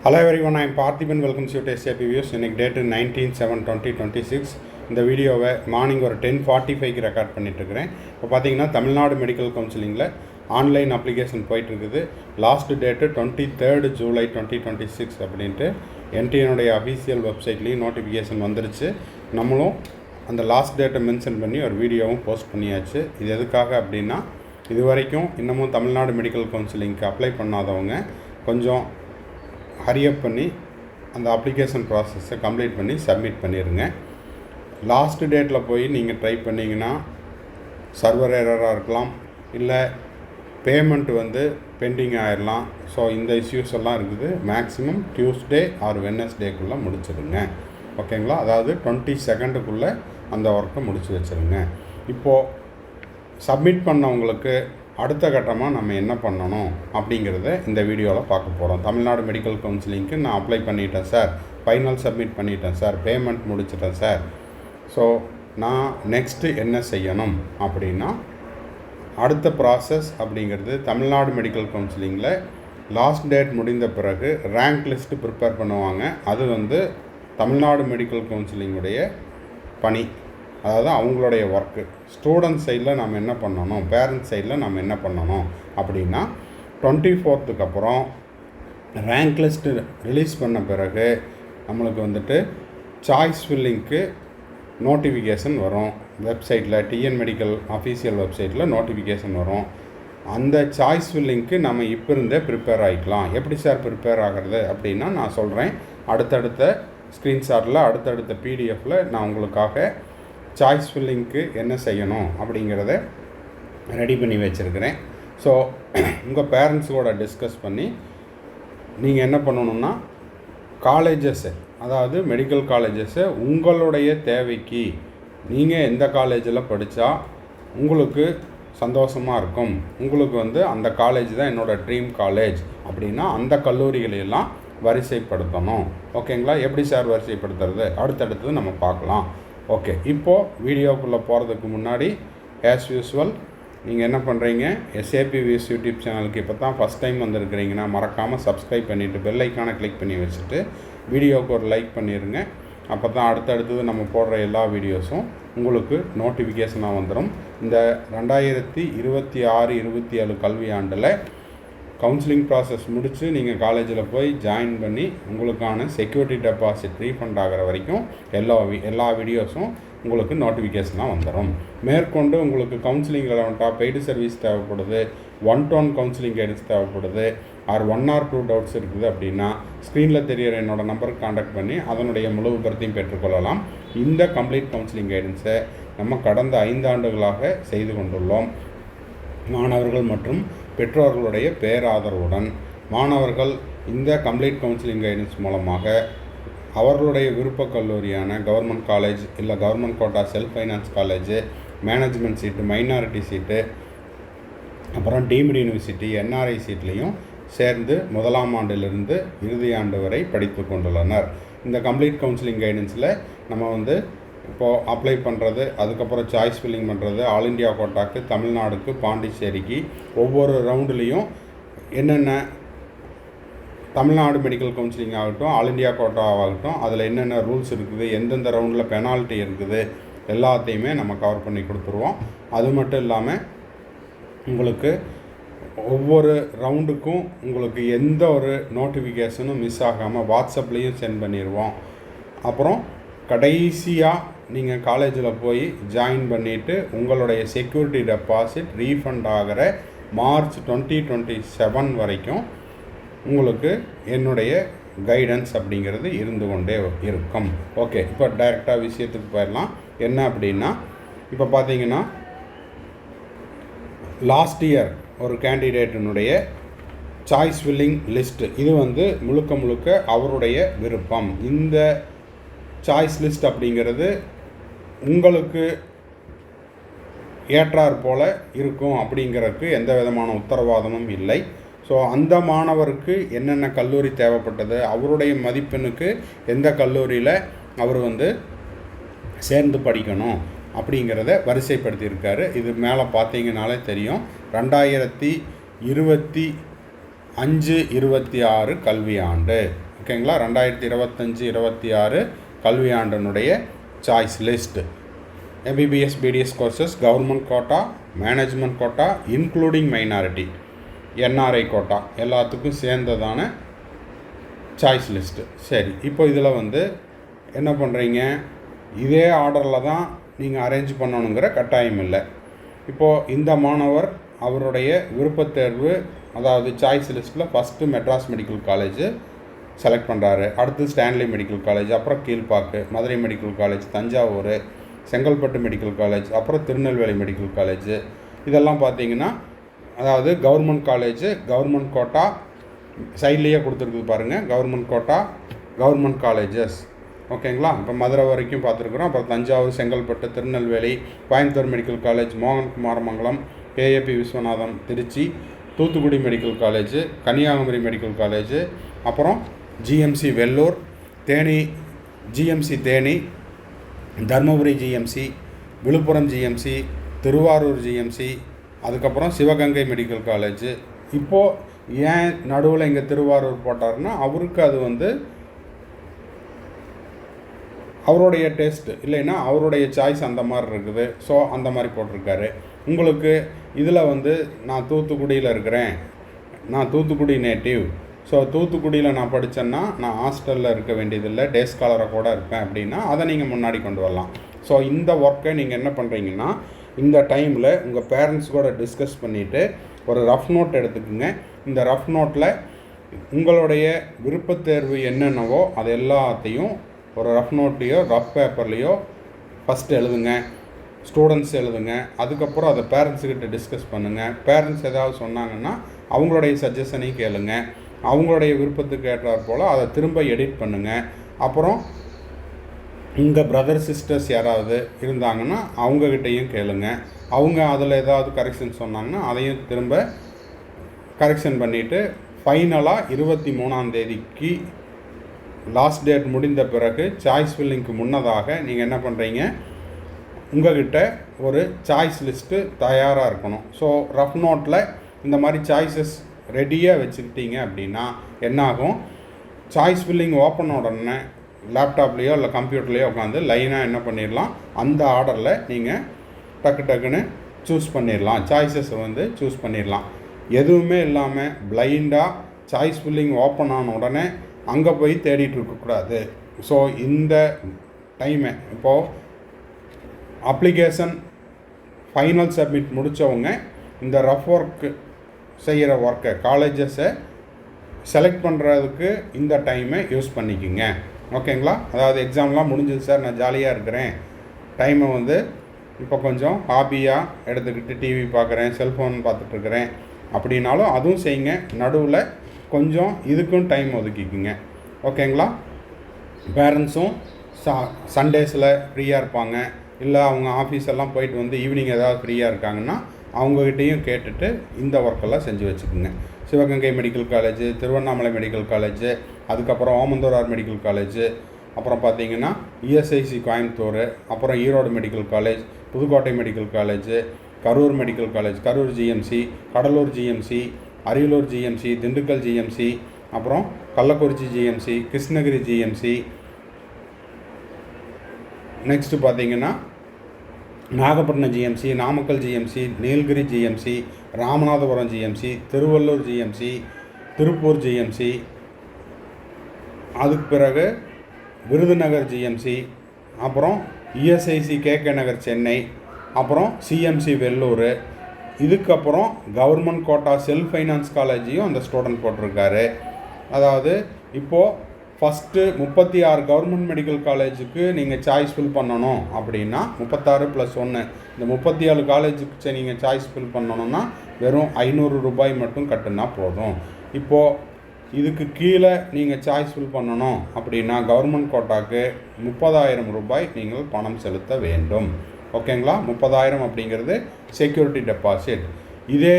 Hello everyone, I am Parthiban. Welcome to SAP Views. இன்னைக்கு date 19/7/2026. இந்த வீடியோவை morning ஒரு 10:45 ரெக்கார்ட் பண்ணிட்டுருக்கிறேன். இப்போ பார்த்தீங்கன்னா தமிழ்நாடு மெடிக்கல் கவுன்சிலிங்கில் ஆன்லைன் அப்ளிகேஷன் போயிட்டுருக்குது. லாஸ்ட் டேட்டு 23 ஜூலை 2026 அப்படின்ட்டு என்டிஎனுடைய அஃபீஷியல் வெப்சைட்லேயும் நோட்டிஃபிகேஷன் வந்துருச்சு. நம்மளும் அந்த லாஸ்ட் டேட்டை மென்ஷன் பண்ணி ஒரு வீடியோவும் போஸ்ட் பண்ணியாச்சு. இது எதுக்காக அப்படின்னா, இது வரைக்கும் இன்னமும் தமிழ்நாடு மெடிக்கல் கவுன்சிலிங்க்கு அப்ளை பண்ணாதவங்க கொஞ்சம் ஹரியப் பண்ணி அந்த அப்ளிகேஷன் ப்ராசஸை கம்ப்ளீட் பண்ணி சப்மிட் பண்ணிடுங்க. லாஸ்ட் டேட்டில் போய் நீங்கள் ட்ரை பண்ணிங்கன்னா சர்வர் எரராக இருக்கலாம், இல்லை பேமெண்ட் பெண்டிங் ஆகிடலாம். ஸோ இந்த இஷ்யூஸ் எல்லாம் இருக்குது. மேக்ஸிமம் டியூஸ்டே ஆர் வெட்னஸ்டேக்குள்ளே முடிச்சிடுங்க. ஓகேங்களா? அதாவது 22க்குள்ளே அந்த ஒர்க்கை முடிச்சு வச்சுருங்க. இப்போது சப்மிட் பண்ணவங்களுக்கு அடுத்த கட்டமாக நம்ம என்ன பண்ணணும் அப்படிங்கிறத இந்த வீடியோவில் பார்க்க போகிறோம். தமிழ்நாடு மெடிக்கல் கவுன்சிலிங்க்கு நான் அப்ளை பண்ணிட்டேன் சார், ஃபைனல் சப்மிட் பண்ணிட்டேன் சார், பேமெண்ட் முடிச்சிட்டேன் சார். ஸோ நான் நெக்ஸ்ட்டு என்ன செய்யணும் அப்படின்னா, அடுத்த ப்ராசஸ் அப்படிங்கிறது தமிழ்நாடு மெடிக்கல் கவுன்சிலிங்கில் லாஸ்ட் டேட் முடிந்த பிறகு ரேங்க் லிஸ்ட்டு ப்ரிப்பேர் பண்ணுவாங்க. அது தமிழ்நாடு மெடிக்கல் கவுன்சிலிங்குடைய பணி, அதாவது அவங்களுடைய ஒர்க்கு. ஸ்டூடெண்ட் சைடில் நம்ம என்ன பண்ணணும், பேரண்ட்ஸ் சைடில் நம்ம என்ன பண்ணணும் அப்படின்னா, 24க்கு அப்புறம் ரேங்க் லிஸ்ட்டு ரிலீஸ் பண்ண பிறகு நம்மளுக்கு சாய்ஸ் ஃபில்லிங்க்கு நோட்டிஃபிகேஷன் வரும். வெப்சைட்டில் டிஎன் மெடிக்கல் அஃபீஷியல் வெப்சைட்டில் நோட்டிஃபிகேஷன் வரும். அந்த சாய்ஸ் ஃபில்லிங்க்கு நம்ம இப்போ இருந்தே ப்ரிப்பேர் ஆகிக்கலாம். எப்படி சார் ப்ரிப்பேர் ஆகிறது அப்படின்னா, நான் சொல்கிறேன். அடுத்தடுத்த ஸ்க்ரீன்ஷாட்டில், அடுத்தடுத்த பிடிஎஃப்பில் நான் உங்களுக்காக சாய்ஸ் ஃபில்லிங்க்கு என்ன செய்யணும் அப்படிங்கிறத ரெடி பண்ணி வச்சுருக்கிறேன். ஸோ உங்கள் பேரண்ட்ஸோட டிஸ்கஸ் பண்ணி நீங்கள் என்ன பண்ணணுன்னா, காலேஜஸ்ஸு, அதாவது மெடிக்கல் காலேஜஸ்ஸை உங்களுடைய தேவைக்கு நீங்கள் எந்த காலேஜில் படித்தா உங்களுக்கு சந்தோஷமாக இருக்கும், உங்களுக்கு அந்த காலேஜ் தான் என்னோடய ட்ரீம் காலேஜ் அப்படின்னா அந்த கல்லூரிகளெல்லாம் வரிசைப்படுத்தணும். ஓகேங்களா? எப்படி சார் வரிசைப்படுத்துறது அடுத்தடுத்தது நம்ம பார்க்கலாம். ஓகே, இப்போது வீடியோக்குள்ளே போகிறதுக்கு முன்னாடி ஆஸ் யூஸ்வல் நீங்கள் என்ன பண்ணுறீங்க, SAP Views யூடியூப் சேனலுக்கு இப்போ தான் ஃபஸ்ட் டைம் வந்திருக்கிறீங்கன்னா மறக்காமல் சப்ஸ்கிரைப் பண்ணிவிட்டு பெல் ஐக்கானை கிளிக் பண்ணி வச்சுட்டு வீடியோவுக்கு ஒரு லைக் பண்ணிடுங்க. அப்போ தான் அடுத்தடுத்தது நம்ம போடுற எல்லா வீடியோஸும் உங்களுக்கு நோட்டிஃபிகேஷனாக வந்துடும். இந்த 2026-27 கல்வியாண்டில் கவுன்சிலிங் ப்ராசஸ் முடித்து நீங்கள் காலேஜில் போய் ஜாயின் பண்ணி உங்களுக்கான செக்யூரிட்டி டெபாசிட் ரீஃபண்ட் ஆகிற வரைக்கும் எல்லா வீடியோஸும் உங்களுக்கு நோட்டிஃபிகேஷனாக வந்துடும். மேற்கொண்டு உங்களுக்கு கவுன்சிலிங் ரெலவெண்ட்டாக பெய்டு சர்வீஸ் தேவைப்படுது, 1-to-1 கவுன்சிலிங் கைடன்ஸ் தேவைப்படுது, ஆர் 1 or 2 டவுட்ஸ் இருக்குது அப்படின்னா ஸ்க்ரீனில் தெரிகிற என்னோடய நம்பருக்கு கான்டாக்ட் பண்ணி அதனுடைய முழு விபரத்தையும் பெற்றுக்கொள்ளலாம். இந்த கம்ப்ளீட் கவுன்சிலிங் கைடன்ஸை நம்ம கடந்த 5 ஆண்டுகளாக செய்து கொண்டுள்ளோம். மாணவர்கள் மற்றும் பெற்றோர்களுடைய பேராதரவுடன் மாணவர்கள் இந்த கம்ப்ளீட் கவுன்சிலிங் கைடன்ஸ் மூலமாக அவர்களுடைய விருப்ப கல்லூரியான கவர்மெண்ட் காலேஜ், இல்லை government quota self finance college, management seat, minority seat, அப்புறம் டீம்டு யூனிவர்சிட்டி, NRI சீட்லேயும் சேர்ந்து 1ஆம் ஆண்டிலிருந்து இறுதி ஆண்டு வரை படித்து கொண்டுள்ளனர். இந்த கம்ப்ளீட் கவுன்சிலிங் கைடன்ஸில் நம்ம இப்போது அப்ளை பண்ணுறது, அதுக்கப்புறம் சாய்ஸ் ஃபில்லிங் பண்ணுறது, ஆல் இண்டியா கோட்டாக்கு, தமிழ்நாடுக்கு, பாண்டிச்சேரிக்கு, ஒவ்வொரு ரவுண்டுலேயும் என்னென்ன தமிழ்நாடு மெடிக்கல் கவுன்சிலிங் ஆகட்டும், ஆல் இண்டியா கோட்டா ஆகட்டும், அதில் என்னென்ன ரூல்ஸ் இருக்குது, எந்தெந்த ரவுண்டில் பெனால்ட்டி இருக்குது, எல்லாத்தையுமே நம்ம கவர் பண்ணி கொடுத்துருவோம். அது மட்டும் இல்லாமல் உங்களுக்கு ஒவ்வொரு ரவுண்டுக்கும் உங்களுக்கு எந்த ஒரு நோட்டிஃபிகேஷனும் மிஸ் ஆகாமல் வாட்ஸ்அப்லேயும் சென்ட் பண்ணிடுவோம். அப்புறம் கடைசியாக நீங்கள் காலேஜில் போய் ஜாயின் பண்ணிவிட்டு உங்களுடைய செக்யூரிட்டி டெபாசிட் ரீஃபண்ட் ஆகிற மார்ச் 2027 வரைக்கும் உங்களுக்கு என்னுடைய கைடன்ஸ் அப்படிங்கிறது இருந்து கொண்டே இருக்கும். ஓகே, இப்போ டைரெக்டாக விஷயத்துக்கு போயிடலாம். என்ன அப்படின்னா, இப்போ பார்த்தீங்கன்னா லாஸ்ட் இயர் ஒரு கேண்டிடேட்டினுடைய சாய்ஸ் ஃபில்லிங் லிஸ்ட்டு, இது முழுக்க அவருடைய விருப்பம். இந்த சாய்ஸ் லிஸ்ட் அப்படிங்கிறது உங்களுக்கு ஏற்றார் போல் இருக்கும் அப்படிங்கிறதுக்கு எந்த விதமான உத்தரவாதமும் இல்லை. ஸோ அந்த மாணவருக்கு என்னென்ன கல்லூரி தேவைப்பட்டது, அவருடைய மதிப்பெண்ணுக்கு எந்த கல்லூரியில் அவர் சேர்ந்து படிக்கணும் அப்படிங்கிறத வரிசைப்படுத்தியிருக்காரு. இது மேலே பார்த்தீங்கனாலே தெரியும். 2025-26 கல்வியாண்டு ஓகேங்களா. 2025-26 கல்வியாண்டினுடைய choice list. MBBS BDS courses government quota, management quota, including minority, NRI quota எல்லாத்துக்கும் சேர்ந்ததான சாய்ஸ் லிஸ்ட்டு. சரி, இப்போ இதில் வந்து என்ன பண்ணுறீங்க, இதே ஆர்டரில் தான் நீங்கள் அரேஞ்ச் பண்ணணுங்கிற கட்டாயம் இல்லை. இப்போது இந்த மாணவர் அவருடைய விருப்பத்தேர்வு, அதாவது சாய்ஸ் லிஸ்ட்டில் first Madras medical college select பண்ணுறாரு, அடுத்து ஸ்டான்லி மெடிக்கல் காலேஜ், அப்புறம் Kilpauk, Madurai medical college, Thanjavur, Chengalpattu medical college, அப்புறம் திருநெல்வேலி மெடிக்கல் காலேஜ். இதெல்லாம் பார்த்தீங்கன்னா அதாவது கவர்மெண்ட் காலேஜ், கவர்மெண்ட் கோட்டா சைட்லேயே கொடுத்துருக்குது பாருங்கள், கவர்மெண்ட் கோட்டா, கவர்மெண்ட் காலேஜஸ். ஓகேங்களா. இப்போ மதுரை வரைக்கும் பார்த்துருக்குறோம். அப்புறம் தஞ்சாவூர், செங்கல்பட்டு, திருநெல்வேலி, கோயம்புத்தூர் மெடிக்கல் காலேஜ், மோகன் Kumaramangalam, KAP Viswanatham Trichy, Thoothukudi medical college, Kanyakumari medical college, அப்புறம் GMC Vellore, Theni GMC Theni, Dharmapuri GMC, Viluppuram GMC, Thiruvarur GMC, அதுக்கப்புறம் சிவகங்கை மெடிக்கல் காலேஜ். இப்போது ஏன் நடுவில் இங்கே திருவாரூர் போட்டார்னா அவருக்கு அது வந்து அவருடைய டேஸ்ட்டு, இல்லைன்னா அவருடைய சாய்ஸ் அந்த மாதிரி இருக்குது. ஸோ அந்த மாதிரி போட்டிருக்காரு. உங்களுக்கு இதில் வந்து நான் தூத்துக்குடியில் இருக்கிறேன், நான் தூத்துக்குடி நேட்டிவ், ஸோ தூத்துக்குடியில் நான் படித்தேன்னா நான் ஹாஸ்டலில் இருக்க வேண்டியதில்லை, டே ஸ்காலராக கூட இருப்பேன் அப்படின்னா அதை நீங்கள் முன்னாடி கொண்டு வரலாம். ஸோ இந்த ஒர்க்கை நீங்கள் என்ன பண்ணுறீங்கன்னா இந்த டைமில் உங்கள் பேரண்ட்ஸ் கூட டிஸ்கஸ் பண்ணிவிட்டு ஒரு ரஃப் நோட் எடுத்துக்கோங்க. இந்த ரஃப் நோட்டில் உங்களுடைய விருப்பத்தேர்வு என்னென்னவோ அது எல்லாத்தையும் ஒரு ரஃப் நோட்லேயோ ரஃப் பேப்பர்லேயோ ஃபஸ்ட்டு எழுதுங்க, ஸ்டூடெண்ட்ஸ் எழுதுங்க. அதுக்கப்புறம் அதை பேரண்ட்ஸுக்கிட்ட டிஸ்கஸ் பண்ணுங்கள். பேரண்ட்ஸ் ஏதாவது சொன்னாங்கன்னா அவங்களுடைய சஜஷனையும் கேளுங்க. அவங்களுடைய விருப்பத்துக்கு ஏற்றாற் போல் அதை திரும்ப எடிட் பண்ணுங்கள். அப்புறம் உங்கள் பிரதர் சிஸ்டர்ஸ் யாராவது இருந்தாங்கன்னா அவங்கக்கிட்டையும் கேளுங்க. அவங்க அதில் ஏதாவது கரெக்ஷன் சொன்னாங்கன்னா அதையும் திரும்ப கரெக்ஷன் பண்ணிவிட்டு ஃபைனலாக 23ஆம் தேதிக்கு லாஸ்ட் டேட் முடிந்த பிறகு சாய்ஸ் ஃபில்லிங்க்கு முன்னதாக நீங்கள் என்ன பண்ணுறீங்க, உங்கள்கிட்ட ஒரு சாய்ஸ் லிஸ்ட்டு தயாராக இருக்கணும். ஸோ ரஃப் நோட்டில் இந்த மாதிரி சாய்ஸஸ் ரெடியாக வச்சுக்கிட்டீங்க அப்படின்னா என்னாகும், சாய்ஸ் ஃபில்லிங் ஓப்பன் உடனே லேப்டாப்லேயோ இல்லை கம்ப்யூட்டர்லேயோ உட்காந்து லைனாக என்ன பண்ணிடலாம், அந்த ஆர்டரில் நீங்கள் டக்கு டக்குன்னு சூஸ் பண்ணிடலாம், சாய்ஸஸை வந்து சூஸ் பண்ணிடலாம். எதுவுமே இல்லாமல் பிளைண்டாக சாய்ஸ் ஃபில்லிங் ஓப்பன் ஆன உடனே அங்கே போய் தேடிட்டு இருக்கக்கூடாது. ஸோ இந்த டைமை இப்போது அப்ளிகேஷன் ஃபைனல் சப்மிட் முடித்தவங்க இந்த ரஃப் ஒர்க்கு செய்கிற ஒர்க்கை காலேஜஸை செலக்ட் பண்ணுறதுக்கு இந்த டைமை யூஸ் பண்ணிக்கோங்க. ஓகேங்களா. அதாவது எக்ஸாம்லாம் முடிஞ்சது சார், நான் ஜாலியாக இருக்கிறேன், டைமை வந்து இப்போ கொஞ்சம் ஹாபியாக எடுத்துக்கிட்டு டிவி பார்க்குறேன், செல்ஃபோன் பார்த்துட்ருக்குறேன் அப்படின்னாலும் அதுவும் செய்யுங்க. நடுவில் கொஞ்சம் இதுக்கும் டைம் ஒதுக்கிக்குங்க. ஓகேங்களா. பேரண்ட்ஸும் சண்டேஸில் ஃப்ரீயாக இருப்பாங்க, இல்லை அவங்க ஆஃபீஸ் எல்லாம் போயிட்டு வந்து ஈவினிங் ஏதாவது ஃப்ரீயாக இருக்காங்கன்னா அவங்ககிட்டையும் கேட்டுட்டு இந்த ஒர்க்கெல்லாம் செஞ்சு வச்சுக்கோங்க. Sivaganga medical college, Tiruvannamalai medical college, அதுக்கப்புறம் ஓமந்தூரார் மெடிக்கல் காலேஜ், அப்புறம் பார்த்தீங்கன்னா ESIC கோயம்புத்தூர், அப்புறம் Erode medical college, Pudukkottai medical college, Karur medical college, Karur GMC, Cuddalore GMC, Ariyalur GMC, Dindigul GMC, அப்புறம் Kallakurichi GMC, Krishnagiri GMC, next பார்த்தீங்கன்னா Nagapattinam GMC, Namakkal GMC, Nilgiri GMC, Ramanathapuram GMC, Tiruvallur GMC, Tiruppur GMC, அதுக்கு பிறகு விருதுநகர் GMC, அப்புறம் ESIC KK நகர் சென்னை, அப்புறம் CMC வெள்ளூர். இதுக்கப்புறம் கவர்மெண்ட் கோட்டா செல்ஃப் ஃபைனான்ஸ் காலேஜையும் அந்த ஸ்டூடெண்ட் போட்டிருக்காரு. அதாவது இப்போது ஃபஸ்ட்டு 36 கவர்மெண்ட் மெடிக்கல் காலேஜுக்கு நீங்கள் சாய்ஸ் ஃபில் பண்ணணும் அப்படின்னா 36 + 1 இந்த 37 காலேஜுக்கு நீங்கள் சாய்ஸ் ஃபில் பண்ணணுன்னா வெறும் 500 ரூபாய் மட்டும் கட்டுனா போதும். இப்போது இதுக்கு கீழே நீங்கள் சாய்ஸ் ஃபில் பண்ணணும் அப்படின்னா கவர்மெண்ட் கோட்டாக்கு 30,000 ரூபாய் நீங்கள் பணம் செலுத்த வேண்டும். ஓகேங்களா. 30,000 அப்படிங்கிறது செக்யூரிட்டி டெபாசிட். இதே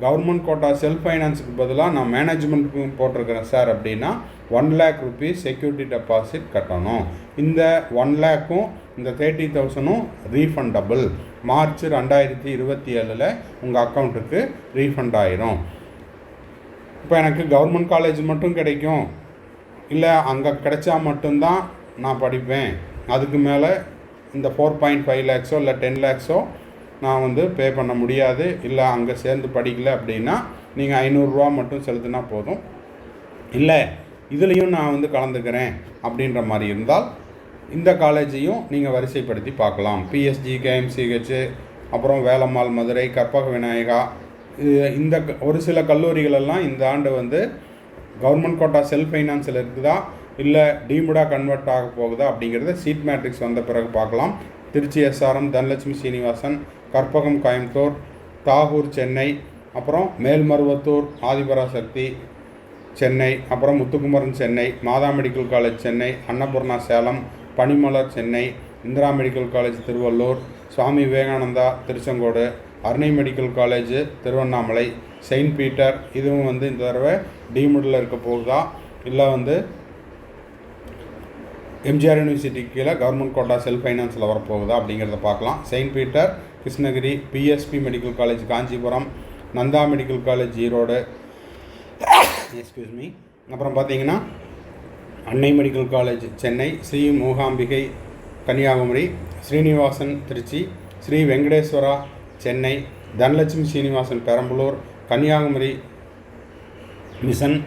கவர்மெண்ட் கோட்டா செல்ஃப் ஃபைனான்ஸுக்கு பதிலாக நான் மேனேஜ்மெண்ட்டுக்கு போட்டிருக்கிறேன் சார் அப்படின்னா 1 lakh rupees செக்யூரிட்டி டெபாசிட் கட்டணும். இந்த 1 lakhம் இந்த 30,000ம் ரீஃபண்டபிள். மார்ச் 2027 உங்கள் அக்கௌண்ட்டுக்கு ரீஃபண்ட் ஆயிரும். இப்போ எனக்கு கவர்மெண்ட் காலேஜ் மட்டும் கிடைக்கும் இல்லை அங்கே கிடைச்சா மட்டும்தான் நான் படிப்பேன், அதுக்கு மேலே இந்த 4.5 lakhஸோ இல்லை 10 lakhஸோ நான் வந்து பே பண்ண முடியாது, இல்லை அங்கே சேர்ந்து படிக்கலை அப்படின்னா நீங்கள் 500 ரூபா மட்டும் செலுத்தினா போதும். இல்லை இதுலேயும் நான் வந்து கலந்துக்கிறேன் அப்படின்ற மாதிரி இருந்தால் இந்த காலேஜையும் நீங்கள் வரிசைப்படுத்தி பார்க்கலாம். பிஎஸ்ஜி, கேஎம்சிஹெச், அப்புறம் வேலம்மாள் மதுரை, கற்பக விநாயகா, இந்த ஒரு சில கல்லூரிகளெல்லாம் இந்த ஆண்டு வந்து கவர்மெண்ட் கோட்டா செல்ஃப் ஃபைனான்ஸில் இருக்குதா இல்லை டீம்டாக கன்வெர்ட் ஆக போகுதா அப்படிங்கிறத சீட் மேட்ரிக்ஸ் வந்த பிறகு பார்க்கலாம். திருச்சி எஸ்ஆர்எம், தனலட்சுமி சீனிவாசன், கற்பகம் கோயம்புத்தூர், தாகூர் சென்னை, அப்புறம் மேல்மருவத்தூர் ஆதிபராசக்தி சென்னை, அப்புறம் Muthukumaran Chennai, Madha medical college Chennai, Annapoorna Salem, Panimalar Chennai, Indira medical college Tiruvallur, Swami Vivekananda Tiruchengode, Arunai medical college Tiruvannamalai, saint Peter, இதுவும் வந்து இந்த தடவை டீமுடில் இருக்க போகுதா இல்லை வந்து எம்ஜிஆர் யூனிவர்சிட்டி கீழே கவர்மெண்ட் கோட்டா செல்ஃப் ஃபைனான்ஸில் வரப்போகுதா அப்படிங்கிறத பார்க்கலாம். Saint Peter Krishnagiri, PSP medical college Kanchipuram, Nanda medical college Erode, excuse me, அப்புறம் பார்த்தீங்கன்னா Annai medical college Chennai, Sri Mookambigai Kanyakumari, Srinivasan Trichy, Sri Venkateswara Chennai, Dhanalakshmi Srinivasan Perambalur, Kanyakumari mission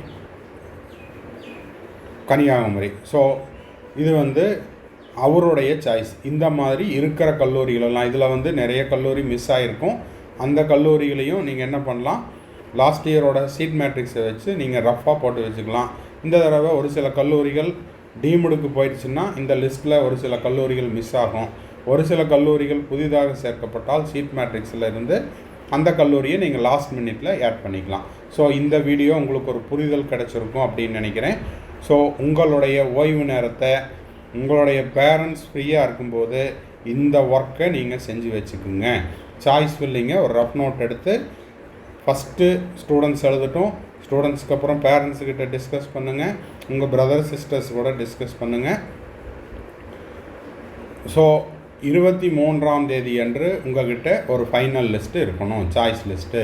Kanyakumari. So இது வந்து அவருடைய சாய்ஸ். இந்த மாதிரி இருக்கிற கல்லூரிகளெல்லாம் இதில் வந்து நிறைய கல்லூரி மிஸ் ஆகிருக்கும். அந்த கல்லூரிகளையும் நீங்கள் என்ன பண்ணலாம், லாஸ்ட் இயரோட சீட் மேட்ரிக்ஸை வச்சு நீங்கள் ரஃப்பாக போட்டு வச்சுக்கலாம். இந்த தடவை ஒரு சில கல்லூரிகள் டீமுடுக்கு போயிடுச்சுன்னா இந்த லிஸ்ட்டில் ஒரு சில கல்லூரிகள் மிஸ் ஆகும். ஒரு சில கல்லூரிகள் புதிதாக சேர்க்கப்பட்டால் சீட் மேட்ரிக்ஸில் இருந்து அந்த கல்லூரியை நீங்கள் லாஸ்ட் மினிட்ல ஆட் பண்ணிக்கலாம். ஸோ இந்த வீடியோ உங்களுக்கு ஒரு புரிதல் கிடச்சிருக்கும் அப்படின்னு நினைக்கிறேன். ஸோ உங்களுடைய ஓய்வு நேரத்தை உங்களுடைய பேரண்ட்ஸ் ஃப்ரீயாக இருக்கும்போது இந்த ஒர்க்கை நீங்கள் செஞ்சு வச்சுக்குங்க. சாய்ஸ் ஃபில்லிங்கை ஒரு ரஃப் நோட் எடுத்து ஃபஸ்ட்டு ஸ்டூடெண்ட்ஸ் எழுதட்டும். ஸ்டூடெண்ட்ஸ்க்கு அப்புறம் பேரண்ட்ஸுக்கிட்ட டிஸ்கஸ் பண்ணுங்கள், உங்கள் பிரதர் சிஸ்டர்ஸ் கூட டிஸ்கஸ் பண்ணுங்கள். ஸோ 23ஆம் தேதி அன்று உங்கள்கிட்ட ஒரு ஃபைனல் லிஸ்ட்டு இருக்கணும், சாய்ஸ் லிஸ்ட்டு.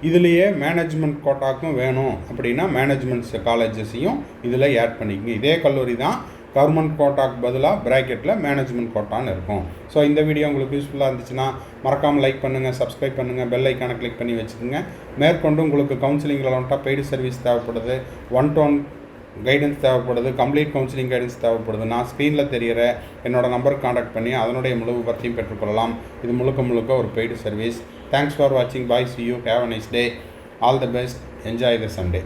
இதுலேயே மேனேஜ்மெண்ட் கோட்டாக்கும் வேணும் அப்படின்னா மேனேஜ்மெண்ட்ஸ் காலேஜஸையும் இதில் ஆட் பண்ணிக்கங்க. இதே கல்லூரி தான், கவர்மெண்ட் கோட்டாக்கு பதிலாக ப்ராக்கெட்டில் மேனேஜ்மெண்ட் கோட்டான்னு இருக்கும். ஸோ இந்த வீடியோ உங்களுக்கு யூஸ்ஃபுல்லாக இருந்துச்சுன்னா மறக்காமல் லைக் பண்ணுங்கள், சப்ஸ்கிரைப் பண்ணுங்கள், பெல் ஐக்கானை கிளிக் பண்ணி வச்சுக்கோங்க. மேற்கொண்டு உங்களுக்கு கவுன்சிலிங்கில் வந்துட்டால் பெய்டு சர்வீஸ் தேவைப்படுது, 1-to-1 கைடன்ஸ் தேவைப்படுது, கம்ப்ளீட் கவுன்சிலிங் கைடன்ஸ் தேவைப்படுது, நான் ஸ்க்ரீனில் தெரிகிற என்னோடய நம்பருக்கு காண்டாக்ட் பண்ணி அதனுடைய முழு விவரத்தையும் பெற்றுக்கொள்ளலாம். இது முழுக்க ஒரு பெய்டு சர்வீஸ். தேங்க்ஸ் ஃபார் வாட்சிங். பாய், see you, have a nice day, all the best, enjoy the Sunday.